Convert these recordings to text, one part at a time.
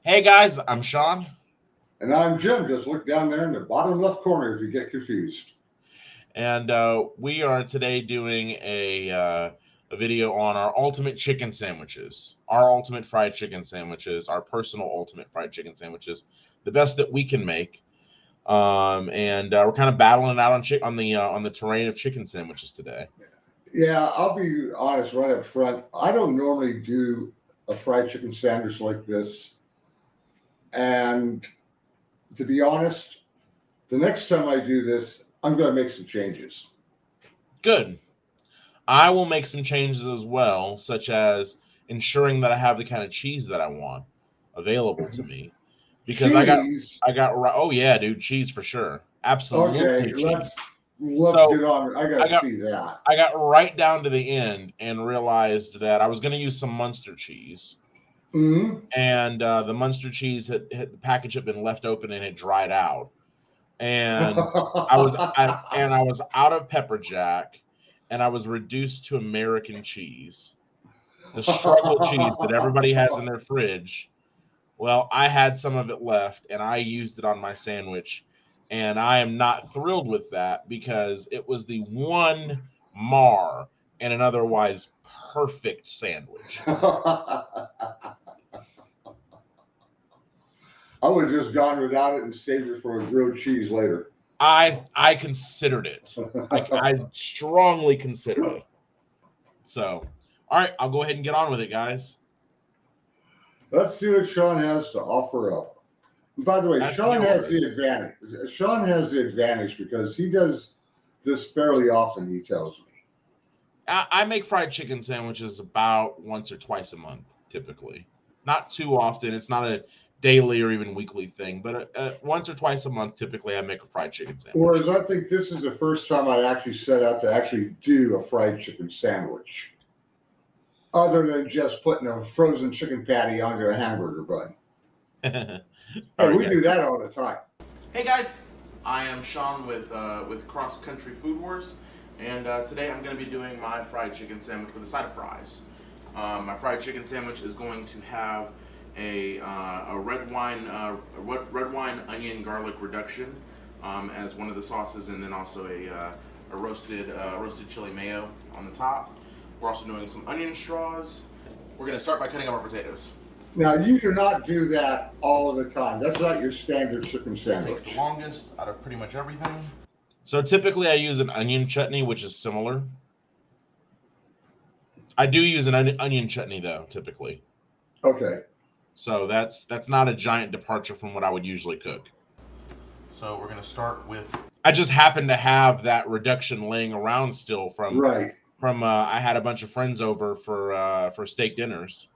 Hey guys, I'm Sean, And I'm Jim. Just look down there in the bottom left corner if you get confused. and we are today doing a video on our ultimate chicken sandwiches, our ultimate fried chicken sandwiches, our personal ultimate fried chicken sandwiches, the best that we can make. And we're kind of battling it out on the terrain of chicken sandwiches today. Yeah, I'll be honest right up front. I don't normally do a fried chicken sandwich like this. And to be honest, the next time I do this, I'm going to make some changes. Good. I will make some changes as well, such as ensuring that I have the kind of cheese that I want available to me, because Cheese. oh yeah, dude, cheese for sure, Okay, absolutely cheese. let's So get on. I got I to got see that. I got right down to the end and realized that I was going to use some Munster cheese, Hmm. and the Munster cheese the package had been left open and had dried out, and I was out of pepper jack, and I was reduced to American cheese, the struggle cheese that everybody has in their fridge. Well, I had some of it left and I used it on my sandwich. And I am not thrilled with that because it was the one mar in an otherwise perfect sandwich. I would have just gone without it and saved it for a grilled cheese later. I considered it. I strongly considered it. So, all right, I'll go ahead and get on with it, guys. Let's see what Sean has to offer up. And by the way, That's Sean has the yours. advantage. Sean has the advantage because he does this fairly often, he tells me. I make fried chicken sandwiches about once or twice a month, typically. Not too often. It's not a daily or even weekly thing, but once or twice a month, typically, I make a fried chicken sandwich. Whereas I think this is the first time I actually set out to actually do a fried chicken sandwich, other than just putting a frozen chicken patty onto a hamburger bun. All Hey, right, we guys. do that all the time. Hey guys, I am Sean with Cross Country Food Wars, and today I'm going to be doing my fried chicken sandwich with a side of fries. My fried chicken sandwich is going to have a red wine onion garlic reduction as one of the sauces, and then also a roasted chili mayo on the top. We're also doing some onion straws. We're going to start by cutting up our potatoes. Now, you do not do that all of the time. That's not your standard chicken This takes sandwich. the longest out of pretty much everything. So typically I use an onion chutney, which is similar. I do use an onion chutney though, typically. Okay. So that's not a giant departure from what I would usually cook. So we're gonna start with. I just happen to have that reduction laying around still Right. from I had a bunch of friends over for steak dinners,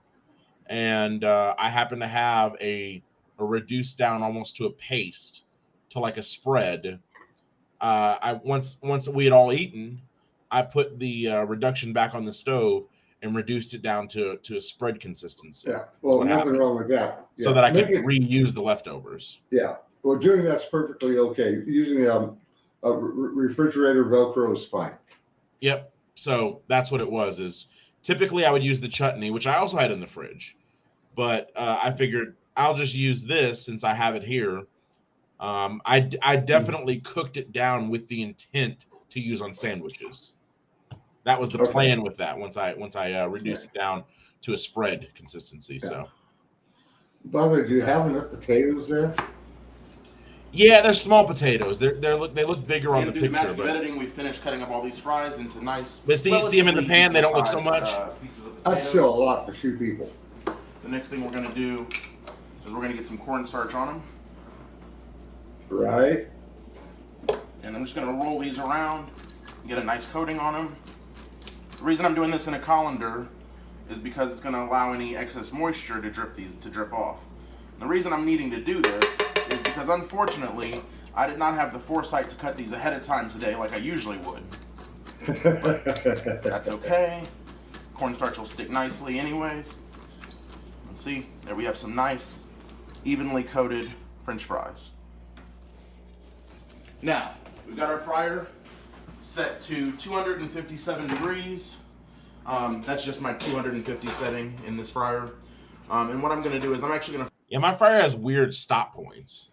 and I happen to have a reduced down almost to a paste to like a spread. I once we had all eaten, I put the reduction back on the stove and reduced it down to a spread consistency. Yeah. Is Well, what nothing happened, wrong with that. so Yeah. that I could Make it. reuse the leftovers. Yeah. Well, doing that's perfectly okay. Using a refrigerator Velcro is fine. Yep. So that's what it was. Is typically I would use the chutney, which I also had in the fridge, but I figured I'll just use this since I have it here. I definitely cooked it down with the intent to use on sandwiches. That was the Okay. plan with that. Once I reduced it down to a spread consistency. Yeah. So By the way, do you have enough potatoes there? yeah, they're small potatoes. They look bigger on And the through the picture, magic of but editing, we finished cutting up all these fries into nice. see them in the pan. They don't look so much. Pieces of potato. That's still a lot for two people. The next thing we're gonna do is we're gonna get some cornstarch on them, Right. and I'm just gonna roll these around, and get a nice coating on them. The reason I'm doing this in a colander is because it's gonna allow any excess moisture to drip off. And the reason I'm needing to do this is because unfortunately I did not have the foresight to cut these ahead of time today like I usually would. That's okay. Cornstarch will stick nicely anyways. Let's see, there we have some nice, evenly coated French fries. Now, we've got our fryer set to 257 degrees. That's just my 250 setting in this fryer. And what I'm gonna do is I'm actually gonna Yeah, my fryer has weird stop points.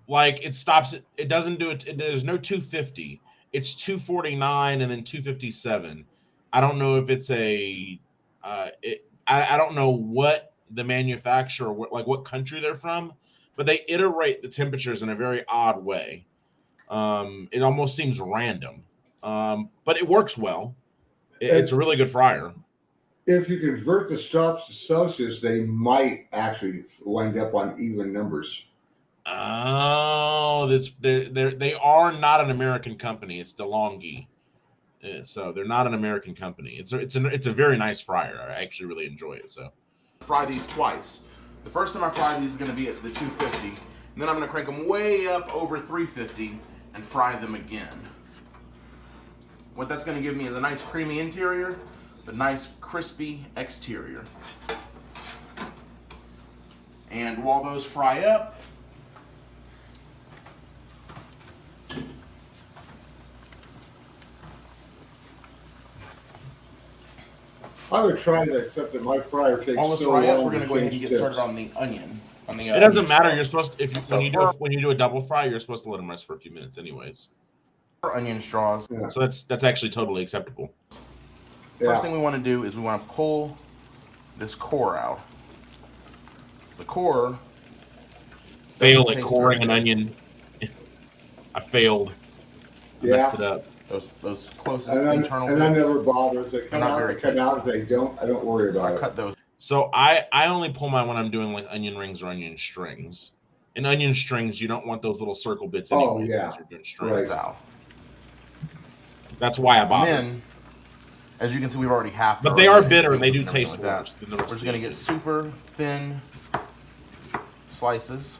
Like it stops it. It doesn't do it. There's no 250. It's 249 and then 257. I don't know if it's a. I don't know what the manufacturer, what country they're from, but they iterate the temperatures in a very odd way. It almost seems random, but it works well. It's a really good fryer. If you convert the stops to Celsius, they might actually wind up on even numbers. Oh, they are not an American company. It's DeLonghi, so they're not an American company. It's a very nice fryer. I actually really enjoy it. So Fry these twice. The first time I fry these is going to be at the 250, and then I'm going to crank them way up over 350 and fry them again. What that's going to give me is a nice creamy interior, but nice crispy exterior. And while those fry up, I would try that, except that my fryer takes while those so fry up, long we're going to go ahead and change get started tips. on the onion. it doesn't matter. You're supposed to, So when you do a double fry, you're supposed to let them rest for a few minutes, anyways. for onion straws. Yeah. So that's actually totally acceptable. First thing we want to do is we want to pull this core out. The core Failed at taste coring very an good. onion. I failed. I Yeah. messed it up. Those closest And I internal never bits. bother. If they come not out, very they come out. If tasty. they don't, I don't worry So I about it. cut those So I only pull mine when I'm doing like onion rings or onion strings. In onion strings, you don't want those little circle bits Oh, anyways. yeah. Because you're doing strings. Right. out. That's why I And bother. then, as you can see, we've already halved. But our they are onion bitter and they do and everything taste like that. worse than the We're rest just of gonna the get super thin slices.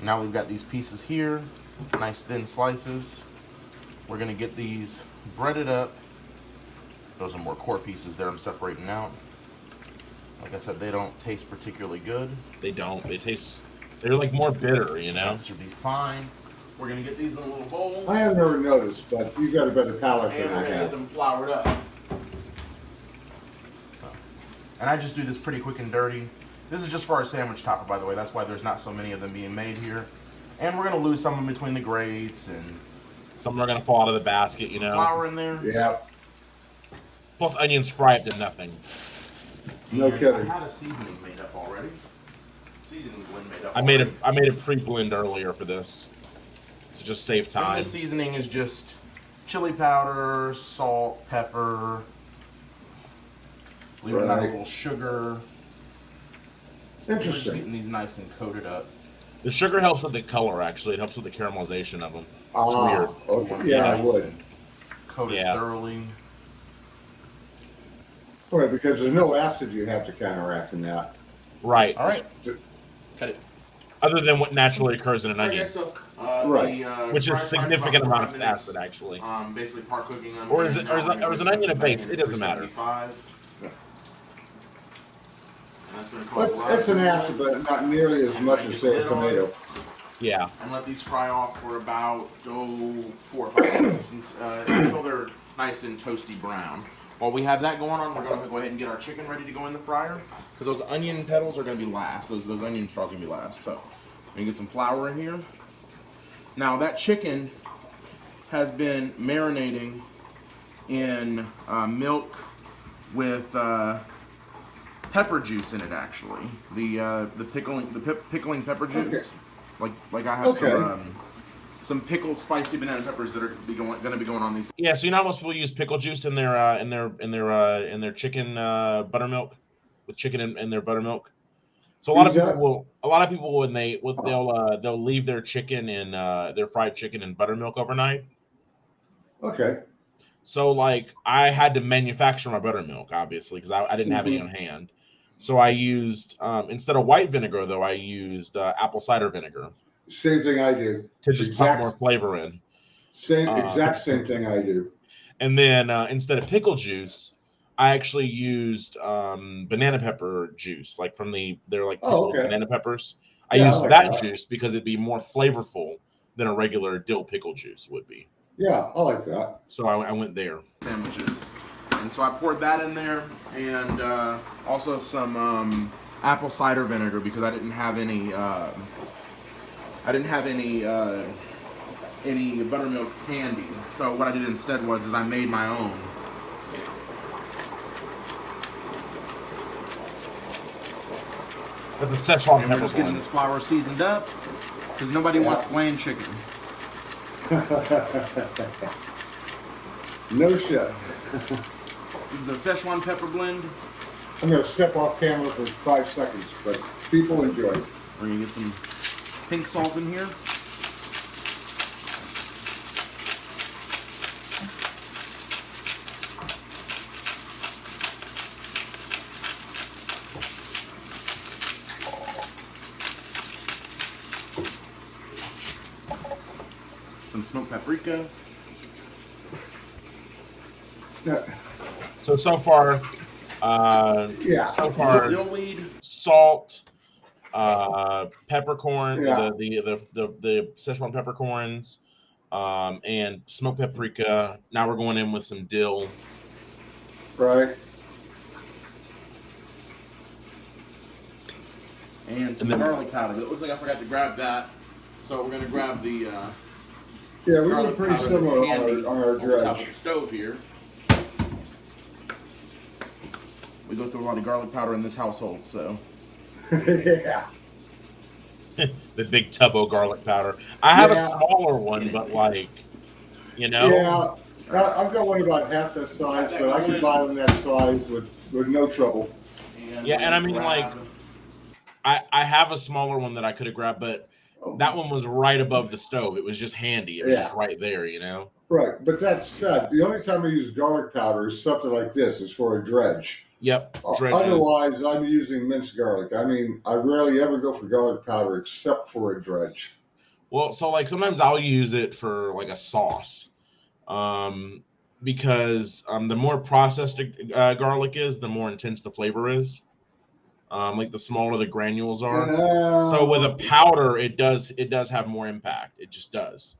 Now we've got these pieces here, nice thin slices. We're gonna get these breaded up. Those are more core pieces there I'm separating out. Like I said, they don't taste particularly good. They don't. They're like more bitter, you know? That should be fine. We're gonna get these in a little bowl. I have never noticed, but you got a better palate And than we're I gonna get have. them floured up. And I just do this pretty quick and dirty. This is just for our sandwich topper, by the way. That's why there's not so many of them being made here. And we're gonna lose some in between the grates and Some are gonna fall out of the basket, you some know. flour in there. Yeah, Plus onions fry up to nothing. no And kidding. I had a seasoning made up already. Seasoning blend made up. I made already. a pre-blend earlier for this to just save And time. the seasoning is just chili powder, salt, pepper. Leave it out a Right. little sugar. We're just Interesting. getting these nice and coated up. The sugar helps with the color. Actually, it helps with the caramelization of them. Ah, weird. okay. Yeah, I Nice would. and coated Yeah. thoroughly. Right, because there's no acid you have to counteract in that. Right. All right. Cut it. Other than what naturally occurs in an Okay, onion, so, Right. which fry- is fry for significant about amount 45 of minutes. acid, actually. Basically part cooking on. Or is it- or is an onion a base? It doesn't matter. And that's gonna cause a lot It's of an food. acid, but not nearly as much as, say, a tomato. Yeah. And let these fry off for about 4 or 5 minutes until they're nice and toasty brown. While we have that going on, we're gonna go ahead and get our chicken ready to go in the fryer because those onion petals are gonna be last. Those onion straws are gonna be last. So we're gonna get some flour in here. Now that chicken has been marinating in milk with pepper juice in it. Actually, the pickling pepper juice. Like I have Okay. some pickled spicy banana peppers that are going to be going on these. Yeah. So you know how most people use pickle juice in their chicken buttermilk, with chicken in their buttermilk. So a lot of Use people that? will they'll leave their chicken in their fried chicken in buttermilk overnight. Okay. So like I had to manufacture my buttermilk, obviously, because I didn't have any Mhm. on hand. So I used instead of white vinegar, though, I used apple cider vinegar Same thing I do. to just put more flavor in. Exact same thing I do. And then instead of pickle juice, I actually used banana pepper juice, like they're like Oh, pickled okay. banana peppers. I Yeah, I used like that that. juice because it'd be more flavorful than a regular dill pickle juice would be. Yeah, I like that. So I went there. Sandwiches. And so I poured that in there, and also some apple cider vinegar because I didn't have any buttermilk handy. So what I did instead was I made my own. That's a Szechuan And we're pepper just getting blend. this flour seasoned up because nobody wants bland chicken. No shit. This is a Szechuan pepper blend. I'm going to step off camera for 5 seconds, but people enjoy it. We're gonna get some pink salt in here. Some smoked paprika. Yeah. So far, Yeah. so far, Dill weed. salt, peppercorn, Yeah. the Szechuan peppercorns, and smoked paprika. Now we're going in with some dill. Right. And some And then- garlic powder. It looks like I forgot to grab that. So we're gonna grab the Yeah, we were garlic pretty powder that's similar handy on our on the top of dredge. the stove here. We go through a lot of garlic powder in this household, so. Yeah. The big tub of garlic powder. I have a Yeah. smaller one, but like, you know, Yeah. I've got one about half that size, but I can buy one that size with no trouble. Yeah, and I mean, grab- like, I have a smaller one that I could have grabbed, but that one was right above the stove. It was just handy. It was just right there, you know. Right, but that said, the only time I use garlic powder is something like this. Is for a dredge. Yep. Dredges. Otherwise, I'm using minced garlic. I mean, I rarely ever go for garlic powder except for a dredge. Well, so like sometimes I'll use it for like a sauce, because the more processed garlic is, the more intense the flavor is. Like the smaller the granules are. So with a powder, it does have more impact. It just does.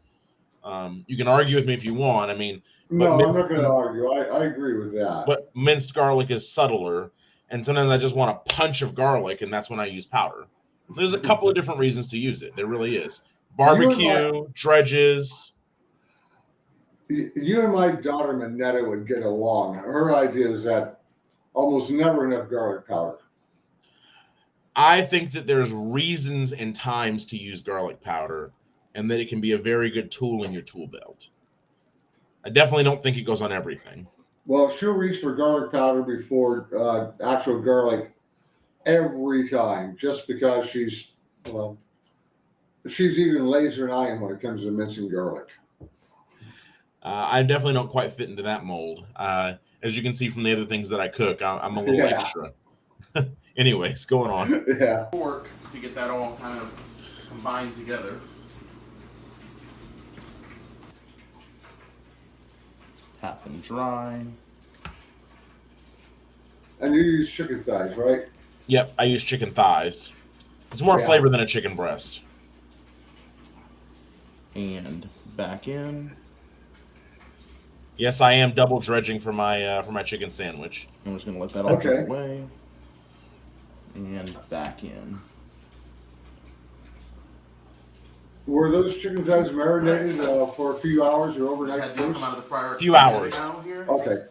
You can argue with me if you want. I mean, No, but I'm not going to argue. I agree with that. but minced garlic is subtler, and sometimes I just want a punch of garlic, and that's when I use powder. There's a couple of different reasons to use it. There really is. Barbecue, dredges. You and my daughter Minetta would get along. Her idea is that almost never enough garlic powder. I think that there's reasons and times to use garlic powder, and that it can be a very good tool in your tool belt. I definitely don't think it goes on everything. Well, she'll reach for garlic powder before actual garlic every time, just because she's even lazier than I am when it comes to mincing garlic. I definitely don't quite fit into that mold. As you can see from the other things that I cook, I'm a little extra. Anyways, going on. Yeah. Pork to get that all kind of combined together. Tap and dry. And you use chicken thighs, right? Yep, I use chicken thighs. It's more flavor than a chicken breast. And back in. Yes, I am double dredging for my chicken sandwich. I'm just gonna let that all get away. And back in. Were those chicken thighs marinated for a few hours or overnight? Just had these come out of the fryer. Few hours. Now here, Okay.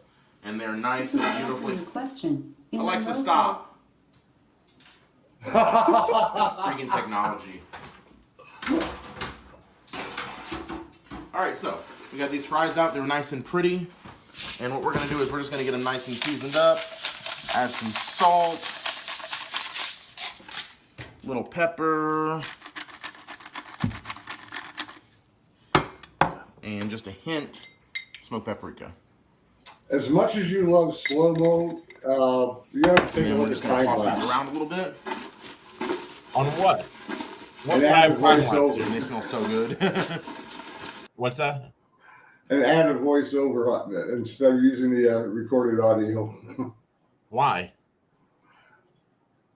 and they're nice and beautifully. Question. Alexa, stop. Freaking technology. All right, so we got these fries out. They're nice and pretty. And what we're gonna do is we're just gonna get them nice and seasoned up. Add some salt, little pepper, and just a hint smoked paprika. As much as you love slow-mo, you have to take a And we're look at just gonna time toss these lapse. around a little bit. On what? What And kind add of a time voiceover. lapse? And they smell so good. What's that? And add a voiceover on it instead of using the recorded audio. Why?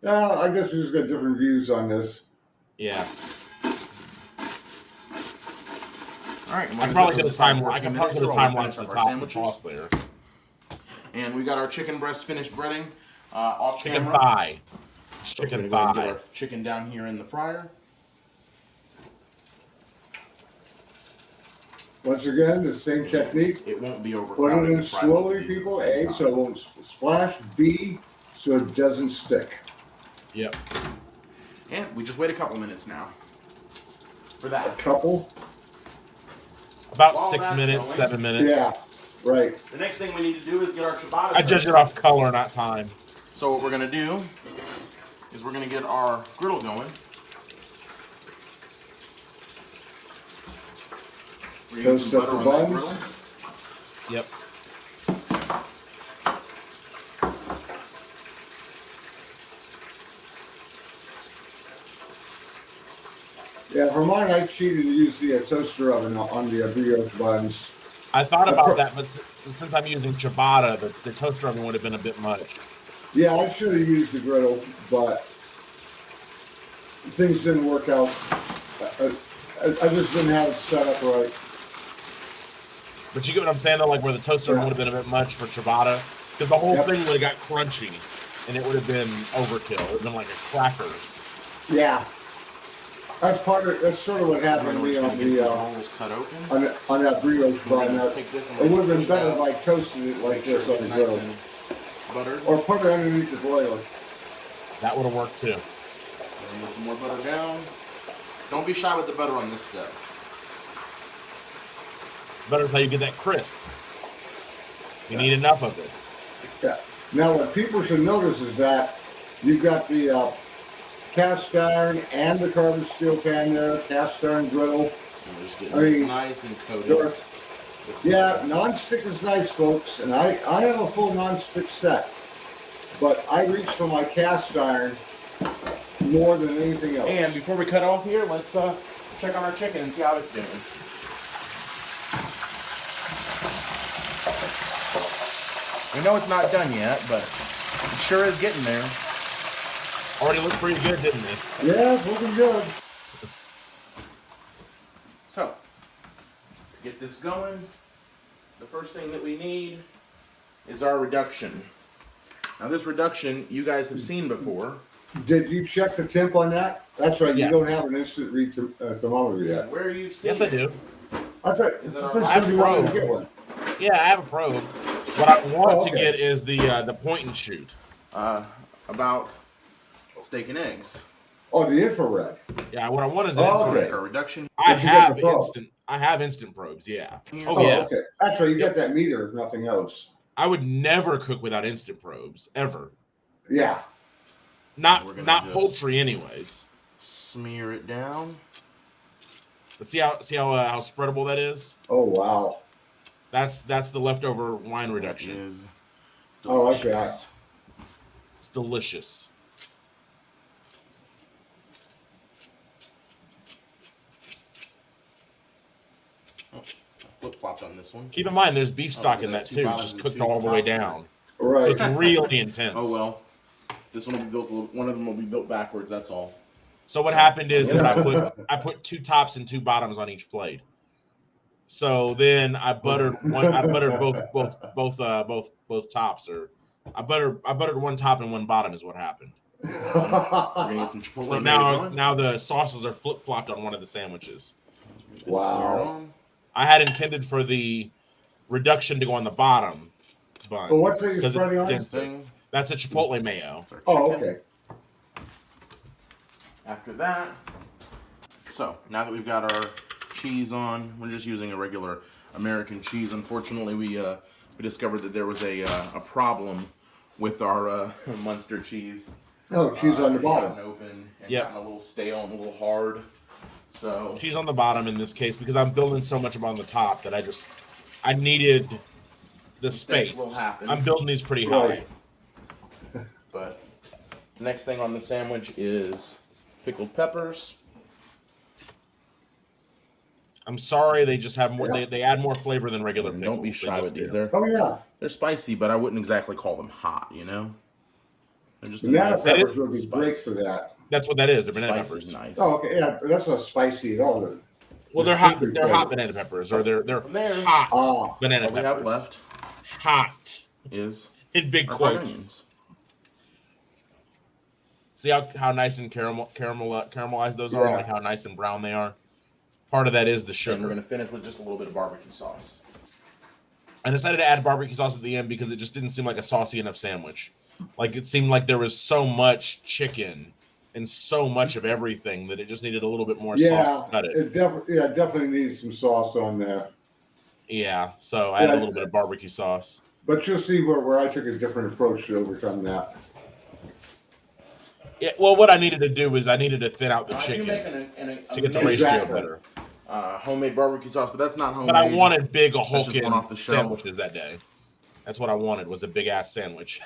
I guess we just got different views on this. Yeah, All right, I probably could have time lapse the top of the toss there. And we got our chicken breast finished breading off Chicken camera. thigh. So we're Chicken gonna go ahead and thigh. get our chicken down here in the fryer. Once again, the same technique. It won't be Put overcrowded. it in to fry both of slowly, these at the people. same A, time. so it won't splash. B, so it doesn't stick. Yep. And we just wait a couple minutes now for A that. couple. About While 6 that's minutes, going- 7 minutes. Yeah, right. The next thing we need to do is get our ciabatta. I judge it off color, not time. So what we're gonna do is we're gonna get our griddle going. We're gonna get some Toast up butter the on that buns. grill. Yep. Yeah, for mine, I cheated to use the toaster oven on the brioche buns. I thought about that, but since I'm using ciabatta, the toaster oven would have been a bit much. Yeah, I should have used the griddle, but things didn't work out. I just didn't have it set up right. But you get what I'm saying, though, like where the toaster oven Yeah. would have been a bit much for ciabatta, because the whole Yep. thing would have got crunchy, and it would have been overkill. It would have been like a cracker. Yeah, that's sort of what And happened then to we're me just gonna on get these the rolls cut open. on that brioche We're bun. gonna That, take this and it would have been push better out. if I toasted it like Make sure this it on gets the nice griddle, and buttered. or put it underneath the broiler. That would have worked too. And get some more butter down. Don't be shy with the butter on this step. Butter's how you get that crisp. You need enough of it. Yeah. Now, what people should notice is that you've got the cast iron and the carbon steel pan there, cast iron griddle. And we're just getting I this mean, nice and coated. Sure. Yeah, non-stick is nice, folks, and I have a full non-stick set, but I reach for my cast iron more than anything else. And before we cut off here, let's check on our chicken and see how it's doing. We know it's not done yet, but it sure is getting there. Already looked pretty good, didn't it? Yeah, it's looking good. So, to get this going, the first thing that we need is our reduction. Now this reduction you guys have seen before. Did you check the temp on that? That's right. Yeah. You don't have an instant read thermometer yet. Where you've seen Yes, I do. I thought Is it I our thought last you wanted to probe? get one. Yeah, I have a probe. What I want Oh, to okay. get is the point and shoot. about steak and eggs. Oh, the infrared. Yeah, what I want is Oh, infrared. okay. Like our reduction. I Did you get have the probe? instant. I have instant probes. Yeah. Oh, Oh yeah. okay. That's right. You got that meter, if nothing else. I would never cook without instant probes ever. Yeah. We're Not gonna not just- poultry, anyways. Smear it down. But see how spreadable that is. Oh, wow. That's the leftover wine That reduction. is Oh, okay. delicious. It's delicious. Flip flopped on this one. Keep in mind, there's beef stock there's in that two too, bottoms just and cooked two all the way tops in down. So Right. it's really intense. Oh well. This one will be built. One of them will be built backwards. That's all. So what So- happened is I put two tops and two bottoms on each plate. So then I buttered one. I buttered both tops, or I buttered one top and one bottom is what happened. We're gonna get some chipotle. So mayo going. now the sauces are flip flopped on one of the sandwiches. Just Wow. smear it on. I had intended for the reduction to go on the bottom bun. But what's that you're Because it's spreading on? dense. Thing. That's a chipotle mayo. That's our Oh, chicken. okay. After that, so now that we've got our cheese on, we're just using a regular American cheese. Unfortunately, we discovered that there was a problem with our Munster cheese. Oh, cheese on the It had gotten bottom. open and Yep. gotten a little stale and a little hard. So Cheese on the bottom in this case because I'm building so much up on the top that I needed the Mistakes space. will happen. I'm building these pretty high. Right. but next thing on the sandwich is pickled peppers. I'm sorry, they just have more. Yeah. They add more flavor than regular And pickles. don't be They shy just with these. do. Oh, yeah. They're spicy, but I wouldn't exactly call them hot. You know, they're just a Banana nice peppers would be spice. great for that. That's what that is. They're banana Spice is peppers. nice. Oh, okay. Yeah, but that's not spicy at all. then. Well, they're It's hot. super They're hot flavor. banana peppers, or they're From there, hot Ah, banana what we peppers. have left Hot is In big our fried quotes. onions. See how nice and caramelized those are? Yeah. Like how nice and brown they are? Part of that is the And sugar. we're going to finish with just a little bit of barbecue sauce. I decided to add barbecue sauce at the end because it just didn't seem like a saucy enough sandwich. Like it seemed like there was so much chicken and so much of everything that it just needed a little bit more sauce to cut it. It definitely needs some sauce on there. Yeah, so I added a little bit of barbecue sauce. But you'll see where I took a different approach to overcome that. Yeah, well, what I needed to do is I needed to thin out the I do chicken make to get the ratio Exactly. better. homemade barbecue sauce, but that's not homemade. But I wanted big That's just one off Hulkin the shelf. sandwiches that day. That's what I wanted, was a big ass sandwich.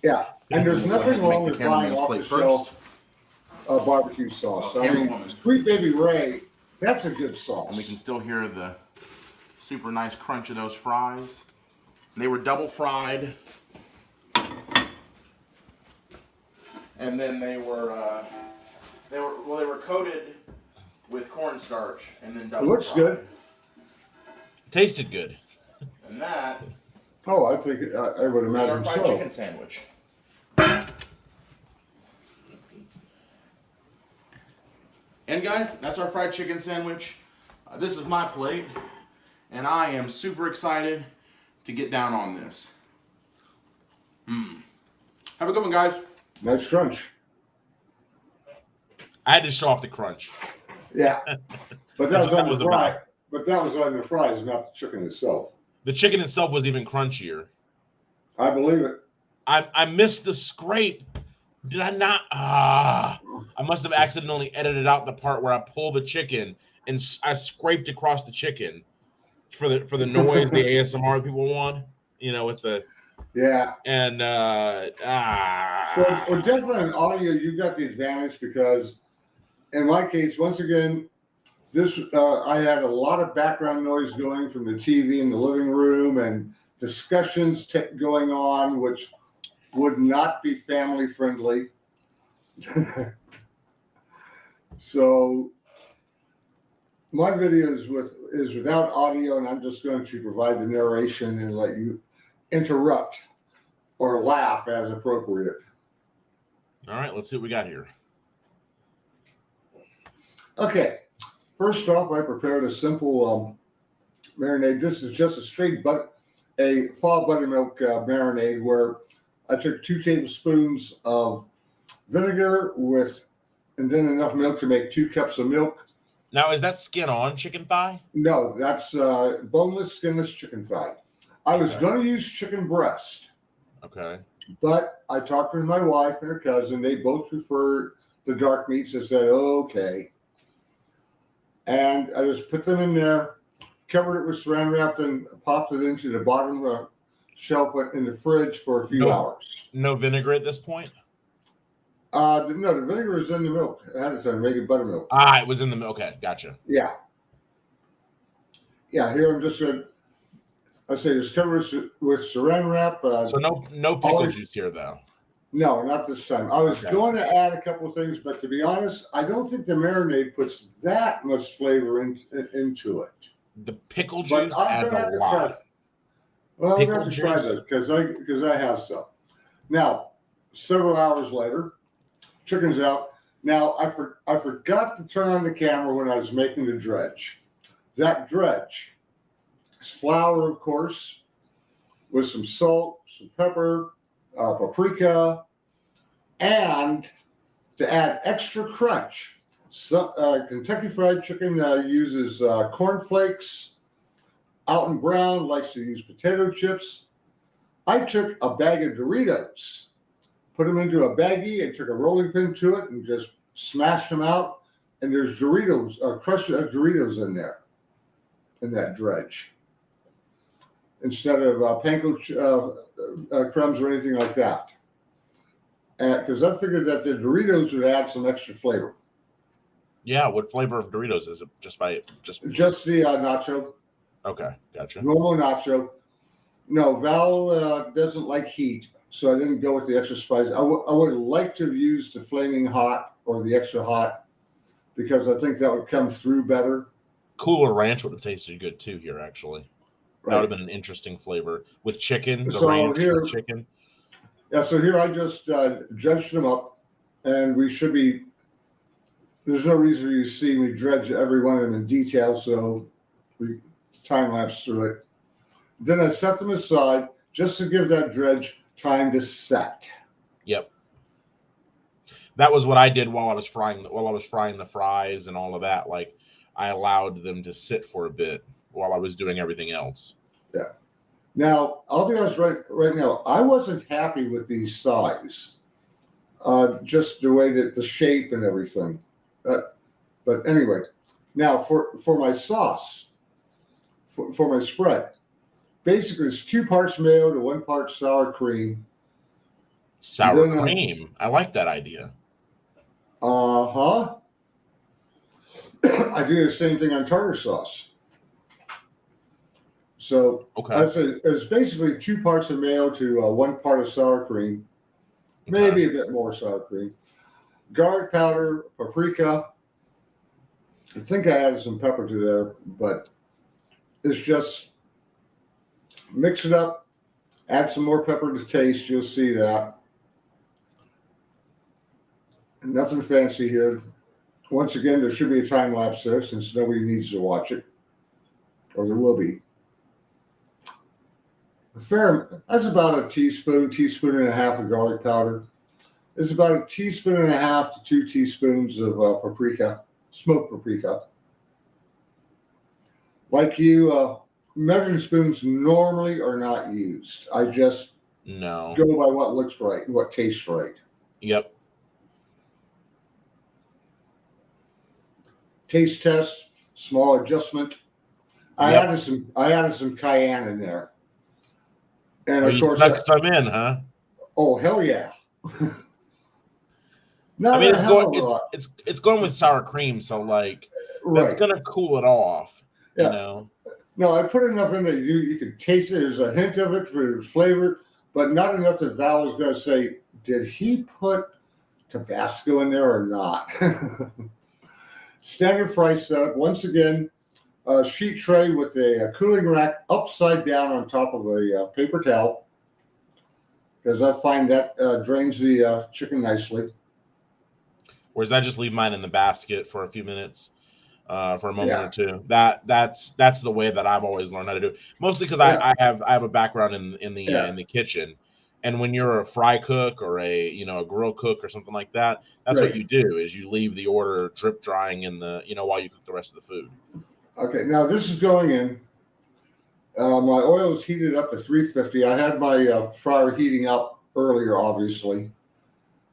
Yeah, and there's We'll go ahead nothing and make wrong the with buying cameraman's off plate the shelf barbecue sauce. I mean, Camerawoman. Sweet Baby Ray, that's a good sauce. And we can still hear the super nice crunch of those fries. They were double fried. And then they were coated with cornstarch and then double looks fried. good. Tasted good. And that Oh, I think I would is our imagine fried so. chicken sandwich. And guys, that's our fried chicken sandwich. This is my plate, and I am super excited to get down on this. Have a good one, guys. Nice crunch. I had to show off the crunch. Yeah, but That's that was what on that was the fry. about. But that was on the fries, not the chicken itself. The chicken itself was even crunchier. I believe it. I missed the scrape. Did I not? I must have accidentally edited out the part where I pull the chicken and I scraped across the chicken for the noise, the ASMR people want. You know, with the Yeah. and Well, definitely in audio, you've got the advantage because, in my case, once again, this I had a lot of background noise going from the TV in the living room and discussions going on, which would not be family friendly. So my video is without audio, and I'm just going to provide the narration and let you interrupt or laugh as appropriate. all right, let's see what we got here. Okay, first off, I prepared a simple marinade. This is just a straight a fall buttermilk marinade where I took 2 tablespoons of vinegar and then enough milk to make 2 cups of milk. Now, is that skin on chicken thigh? No, that's boneless, skinless chicken thigh. I was going to use chicken breast, Okay. but I talked with my wife and her cousin. They both preferred the dark meats. I said, okay. And I just put them in there, covered it with saran wrap, and popped it into the bottom shelf in the fridge for a few hours. No vinegar at this point? No, the vinegar is in the milk. I had it on regular buttermilk. It was in the milk. Okay, gotcha. Yeah. Yeah, here I'm just going to, I say just cover it with saran wrap. So no pickle always- juice here, though. No, not this time. I was Okay. going to add a couple of things, but to be honest, I don't think the marinade puts that much flavor into it. The pickle But juice I'm adds gonna a have to try lot. it. Well, I'm Pickle going to try juice? this because I have some. Now, several hours later, chicken's out. Now, I forgot to turn on the camera when I was making the dredge. That dredge is flour, of course, with some salt, some pepper, paprika, and to add extra crunch, Kentucky Fried Chicken uses cornflakes. Alton Brown likes to use potato chips. I took a bag of Doritos, put them into a baggie, and took a rolling pin to it and just smashed them out. And there's Doritos, crushed Doritos in there, in that dredge, instead of panko crumbs or anything like that. Because I figured that the Doritos would add some extra flavor. Yeah, what flavor of Doritos is it? Just the Nacho, Okay, gotcha. normal nacho. No, Val doesn't like heat, so I didn't go with the extra spice. I would like to have used the flaming hot or the extra hot because I think that would come through better. Cooler Ranch would have tasted good too here, actually. That would have been an interesting flavor with chicken, the So ranch here- with chicken. Yeah, so here I just dredged them up, and we should be. There's no reason you see me dredge every one of them in detail, so we time lapse through it. Then I set them aside just to give that dredge time to set. Yep. That was what I did while I was frying the fries and all of that. Like I allowed them to sit for a bit while I was doing everything else. Yeah. Now, I'll be honest right now, I wasn't happy with these thighs. Just the way that the shape and everything. But anyway, now for my sauce, for my spread, basically it's 2 parts mayo to 1 part sour cream. Sour Then, cream. I like that idea. I do the same thing on tartar sauce. So Okay. it's basically 2 parts of mayo to 1 part of sour cream, maybe a bit more sour cream, garlic powder, paprika. I think I added some pepper to there, but it's just mix it up, add some more pepper to taste. You'll see that. Nothing fancy here. Once again, there should be a time lapse there since nobody needs to watch it, or there will be. That's about a teaspoon and a half of garlic powder. It's about a teaspoon and a half to 2 teaspoons of paprika, smoked paprika. Like you, measuring spoons normally are not used. I just No. go by what looks right and what tastes right. Yep. Taste test, small adjustment. I added some cayenne in there. And of you course, snuck some in, huh? oh hell yeah! Not I mean, a it's going with sour cream, so like that's right. gonna cool it off. Yeah. You know. No, I put enough in that you can taste it. There's a hint of it for flavor, but not enough that Val is going to say, "Did he put Tabasco in there or not?" Standard fry setup. Once again, a sheet tray with a cooling rack upside down on top of a paper towel, because I find that drains the chicken nicely. Whereas I just leave mine in the basket for a few minutes, for a moment Yeah. or two. That's the way that I've always learned how to do it. Mostly because I have a background in the kitchen, and when you're a fry cook or a grill cook or something like that, that's what you do is you leave the order drip drying in the while you cook the rest of the food. Okay, now this is going in. My oil is heated up to 350. I had my fryer heating up earlier, obviously,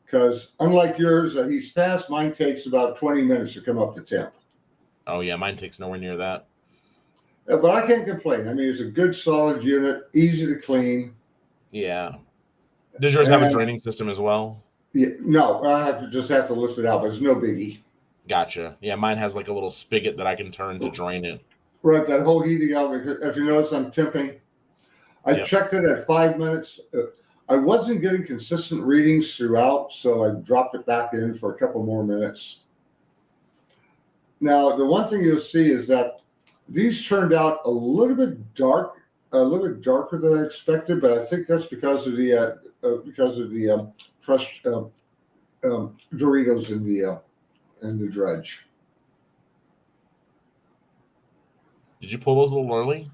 because unlike yours, that heats fast. Mine takes about 20 minutes to come up to temp. Oh yeah, mine takes nowhere near that. But I can't complain. I mean, it's a good, solid unit, easy to clean. Yeah. Does yours have a draining system as well? Yeah, no, I have to lift it out, but it's no biggie. Gotcha. Yeah, mine has like a little spigot that I can turn to drain it. Right, that whole heating out. If you notice, I'm temping. I checked it at 5 minutes. I wasn't getting consistent readings throughout, so I dropped it back in for a couple more minutes. Now, the one thing you'll see is that these turned out a little bit darker than I expected, but I think that's because of the crushed Doritos in the dredge. Did you pull those a little early?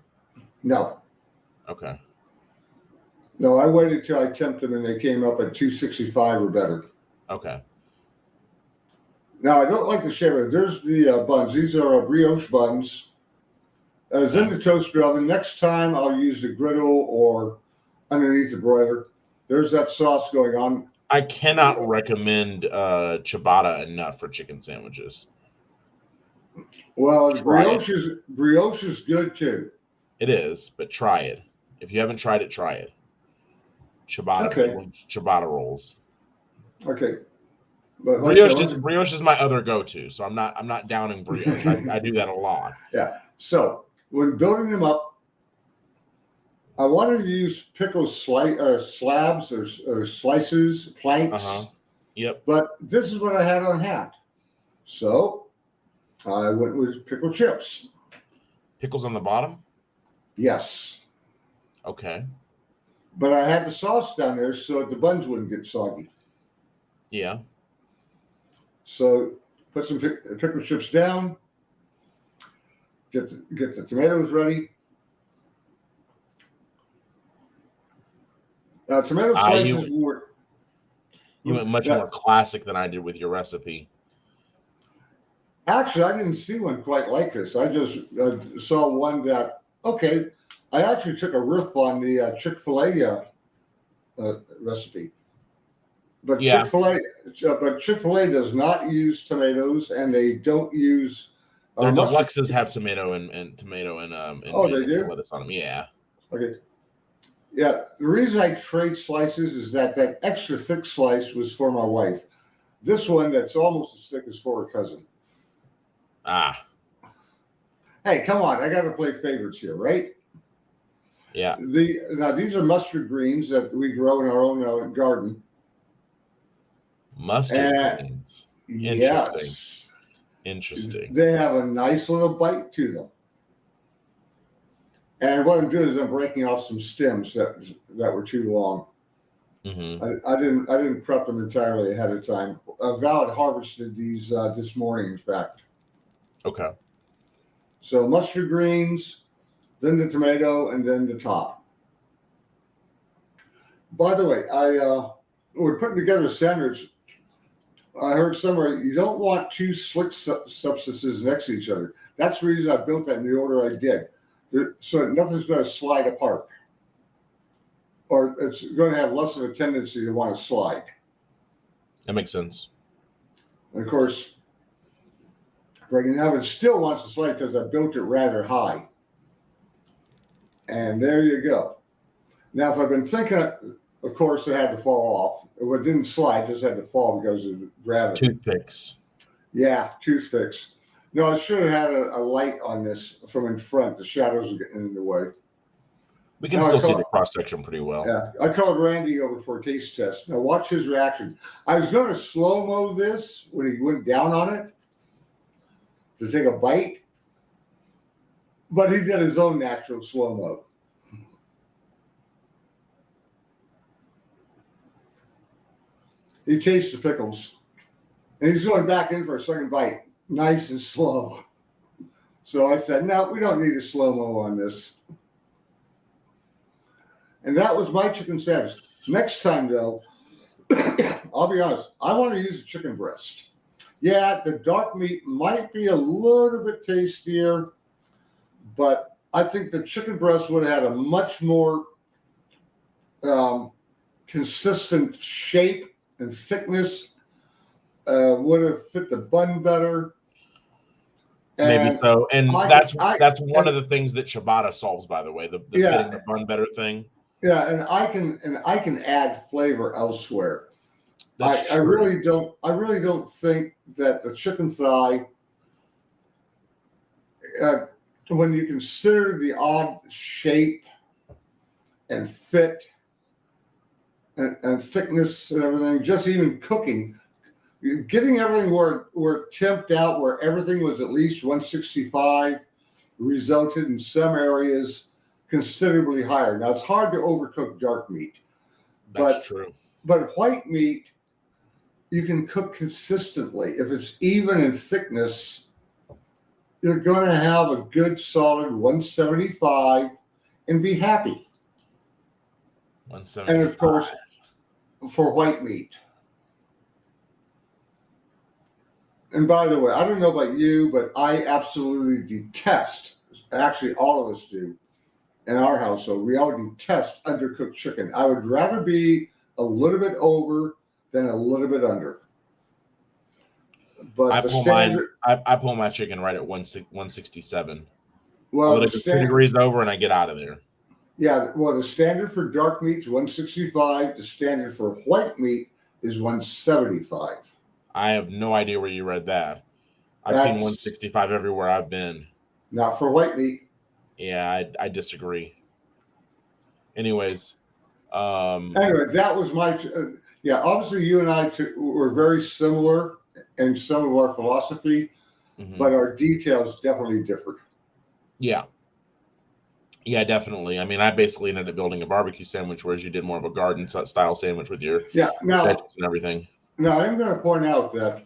No. Okay. No, I waited till I temped them and they came up at 265 or better. Okay. Now, I don't like the shape of it. There's the buns. These are brioche buns. It's in the toaster oven. Next time, I'll use the griddle or underneath the broiler. There's that sauce going on. I cannot recommend ciabatta enough for chicken sandwiches. Well, brioche is good too. It is, but try it. If you haven't tried it, try it. Ciabatta rolls. Okay. But brioche is my other go-to, so I'm not downing brioche. I do that a lot. Yeah. So when building them up, I wanted to use pickle slabs or slices, planks. Yep. But this is what I had on hand, so I went with pickle chips. Pickles on the bottom? Yes. Okay. But I had the sauce down there so the buns wouldn't get soggy. Yeah. So put some pickle chips down. Get the tomatoes ready. Tomato slices were. You went much more classic than I did with your recipe. Actually, I didn't see one quite like this. I just saw one that, okay, I actually took a riff on the Chick-fil-A recipe. But Yeah. Chick-fil-A does not use tomatoes, and they don't use. Their deluxes have tomato and tomato and oh, they do? lettuce on them. Yeah. Okay. Yeah, the reason I trade slices is that extra thick slice was for my wife. This one that's almost as thick as for her cousin. Ah. Hey, come on! I got to play favorites here, right? Yeah. Now these are mustard greens that we grow in our own garden. Mustard greens. Interesting. Yes. Interesting. They have a nice little bite to them. And what I'm doing is I'm breaking off some stems that were too long. Mm-hmm. I didn't prep them entirely ahead of time. Val had harvested these this morning, in fact. Okay. So mustard greens, then the tomato, and then the top. By the way, we're putting together a sandwich. I heard somewhere you don't want two slick substances next to each other. That's the reason I built that in the order I did. So nothing's going to slide apart. Or it's going to have less of a tendency to want to slide. That makes sense. And of course, Breaking Oven still wants to slide because I built it rather high. And there you go. Now, if I've been thinking, of course, it had to fall off. It didn't slide, just had to fall because of gravity. Toothpicks. Yeah, toothpicks. No, I should have had a light on this from in front. The shadows are getting in the way. We can still see the cross section pretty well. Yeah, I called Randy over for a taste test. Now watch his reaction. I was going to slow-mo this when he went down on it to take a bite, but he did his own natural slow-mo. He tastes the pickles, and he's going back in for a second bite, nice and slow. So I said, no, we don't need a slow-mo on this. And that was my chicken sandwich. Next time, though, I'll be honest, I want to use a chicken breast. Yeah, the dark meat might be a little bit tastier, but I think the chicken breast would have had a much more consistent shape and thickness, would have fit the bun better. And maybe so. And that's one of the things that ciabatta solves, by the way, the fitting the bun better thing. Yeah, and I can add flavor elsewhere. I really don't think that the chicken thigh, when you consider the odd shape and fit and thickness and everything, just even cooking, getting everything where temped out, where everything was at least 165, resulted in some areas considerably higher. Now, it's hard to overcook dark meat. That's true. But white meat, you can cook consistently. If it's even in thickness, you're going to have a good solid 175 and be happy. 175. And of course, for white meat. And by the way, I don't know about you, but I absolutely detest, actually all of us do in our household, we all detest undercooked chicken. I would rather be a little bit over than a little bit under. But I pull my chicken right at 167. Well, it's 2 degrees over and I get out of there. Yeah, well, the standard for dark meat is 165. The standard for white meat is 175. I have no idea where you read that. I've seen 165 everywhere I've been. Not for white meat. Yeah, I disagree. Anyways. Anyway, that was my... obviously you and I were very similar in some of our philosophy, but our details definitely differed. Yeah. Yeah, definitely. I mean, I basically ended up building a barbecue sandwich, whereas you did more of a garden style sandwich with your Yeah. veggies and everything. Now I'm going to point out that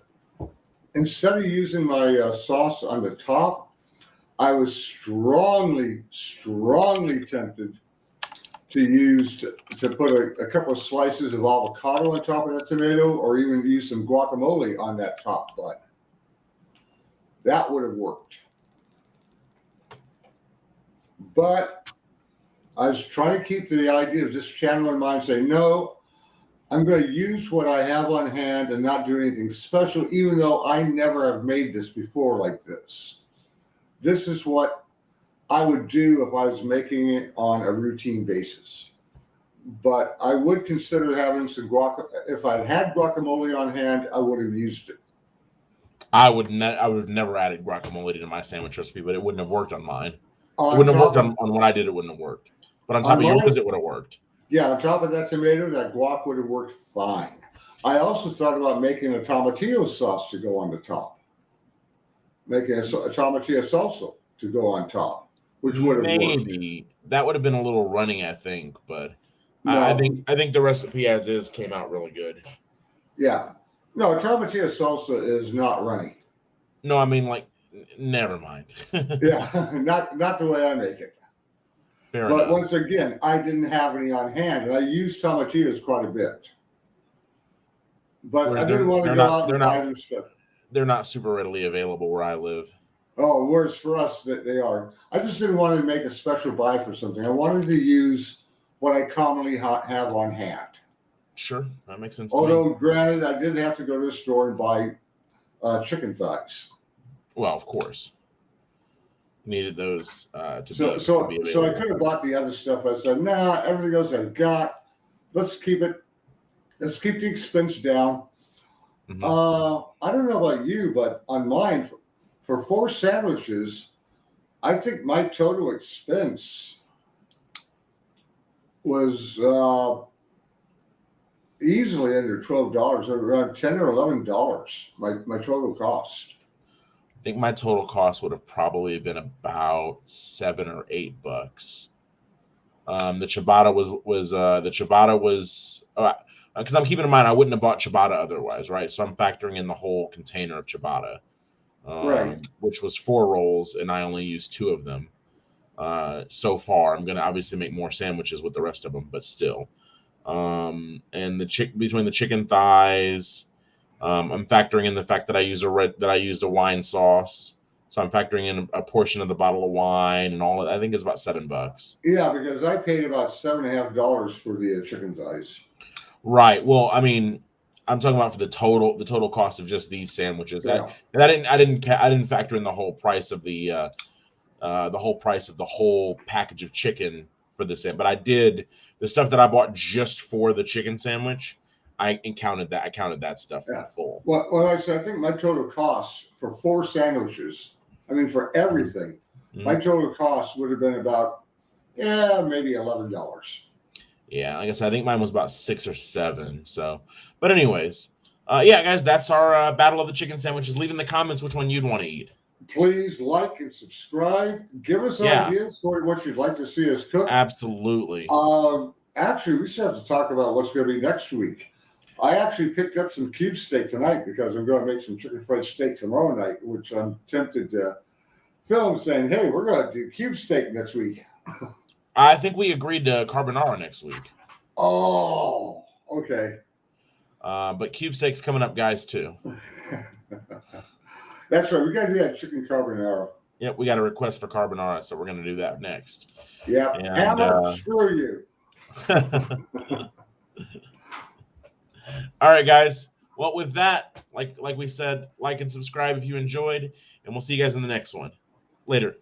instead of using my sauce on the top, I was strongly tempted to put a couple of slices of avocado on top of that tomato, or even use some guacamole on that top bun. That would have worked. But I was trying to keep to the idea of just channeling mind, saying, no, I'm going to use what I have on hand and not do anything special, even though I never have made this before like this. This is what I would do if I was making it on a routine basis. But I would consider having some if I'd had guacamole on hand, I would have used it. I would have never added guacamole to my sandwich recipe, but it wouldn't have worked on mine. It On wouldn't have top worked of, on what I did. It wouldn't have worked. But on top on of yours, mine, it would have worked. yeah, on top of that tomato, that guac would have worked fine. I also thought about making a tomatillo sauce to go on the top, making a tomatillo salsa to go on top, which would have worked. Maybe that would have been a little runny, I think, but No, I think the recipe as is came out really good. yeah, no, tomatillo salsa is not runny. No, I mean, like, never mind. Yeah, not the way I make it. Fair But enough. once again, I didn't have any on hand, and I used tomatillos quite a bit. But Whereas I didn't want to go out and buy them stuff. They're not super readily available where I live. Oh, whereas for us, that they are. I just didn't want to make a special buy for something. I wanted to use what I commonly have on hand. Sure, that makes sense to me. Although, granted, I did have to go to the store and buy chicken thighs. Well, of course. Needed those to be So available. I could have bought the other stuff. I said, nah, everything else I've got. Let's keep the expense down. Mhm. I don't know about you, but on mine, for 4 sandwiches, I think my total expense was easily under $12, around $10 or $11. My total cost. I think my total cost would have probably been about $7 or $8. The ciabatta was because I'm keeping in mind I wouldn't have bought ciabatta otherwise, right? So I'm factoring in the whole container of ciabatta, Right. which was 4 rolls, and I only used 2 of them so far. I'm gonna obviously make more sandwiches with the rest of them, but still. And between the chicken thighs, I'm factoring in the fact that I used a wine sauce. So I'm factoring in a portion of the bottle of wine and all. I think it's about $7. Yeah, because I paid about $7.50 for the chicken thighs. Right. Well, I mean, I'm talking about for the total cost of just these sandwiches. Yeah. I didn't factor in the whole price of the whole package of chicken for the sandwich. But I did the stuff that I bought just for the chicken sandwich. I counted that stuff in full. Well, like I said, I think my total cost for 4 sandwiches, I mean, for everything, my total cost would have been about, maybe $11. Yeah, like I said, I think mine was about 6 or 7. So, but anyways, yeah, guys, that's our battle of the chicken sandwiches. Leave in the comments which one you'd want to eat. Please like and subscribe. Give us ideas for what you'd like to see us cook. Absolutely. Actually, we still have to talk about what's going to be next week. I actually picked up some cube steak tonight because I'm going to make some chicken fried steak tomorrow night, which I'm tempted to film saying, hey, we're going to do cube steak next week. I think we agreed to carbonara next week. Oh, okay. But cube steak's coming up, guys, too. That's right. We got to do that chicken carbonara. Yep, we got a request for carbonara, so we're going to do that next. Yep. And, Hammer, screw you. All right, guys. Well, with that, like we said, like and subscribe if you enjoyed, and we'll see you guys in the next one. Later.